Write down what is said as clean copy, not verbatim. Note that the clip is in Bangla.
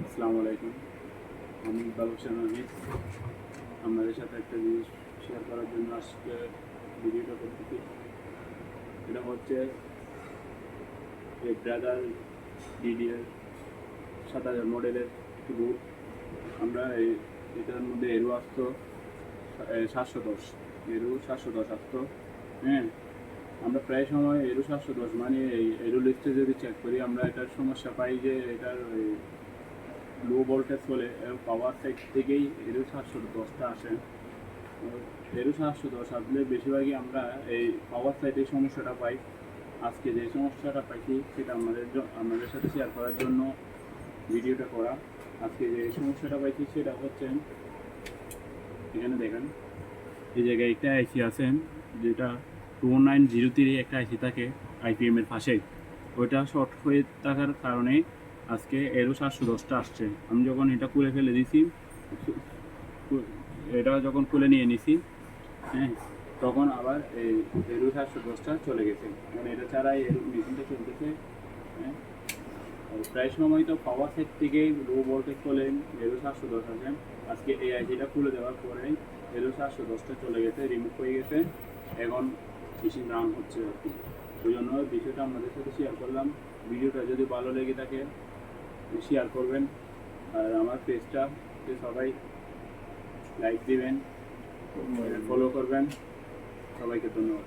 আসসালামু আলাইকুম। আমি ইকবাল হোসেন আনিস। আপনাদের সাথে একটা জিনিস শেয়ার করার জন্য আজকে ভিডিওটা করতেছি। এটা হচ্ছে এই ব্রাদার ডিডিএর 7000 মডেলের একটি বুট। আমরা এটার মধ্যে এরো আসতো 710, এরো 710 আসতো। হ্যাঁ, আমরা প্রায় সময় এরো 710 মানে এই এরো লিস্টে যদি চেক করি আমরা এটার সমস্যা পাই যে এটার লো ভোল্টেজ বলে পাওয়ার সাইড থেকেই এরো 710টা আসে। এরো 710 আসলে বেশিরভাগই আমরা এই পাওয়ার সাইডে সমস্যাটা পাই। আজকে যে সমস্যাটা পাইছি সেটা আমাদের সাথে শেয়ার করার জন্য ভিডিওটা করা। আজকে যে সমস্যাটা পাইছি সেটা হচ্ছে, এখানে দেখেন এই জায়গায় একটা আইসি আছেন যেটা 2903 একটা আইসি থাকে আইপিএম এর পাশে। ওইটা শর্ট হয়ে থাকার কারণে আজকে এরো 710টা আসছে। আমি যখন এটা খুলে ফেলে দিছি, এটা যখন খুলে নিয়ে নিছি, হ্যাঁ, তখন আবার এই এরো 710টা চলে গেছে। মানে এটা ছাড়াই এর মেশিনটা চলতেছে। হ্যাঁ, প্রায় সময় তো পাওয়ার সাইড থেকেই লো ভোল্টেজ চলে এরো 710 আছে। আজকে এই আইসিটা খুলে দেওয়ার পরে এরো 710টা চলে গেছে, রিমুভ হয়ে গেছে। এখন মেশিন রান হচ্ছে আর কি। ওই জন্য বিষয়টা আপনাদের সাথে শেয়ার করলাম। ভিডিওটা যদি ভালো লেগে থাকে শেয়ার করবেন, আর আমার পেজটা সবাই লাইক দিবেন, ফলো করবেন। সবাইকে ধন্যবাদ।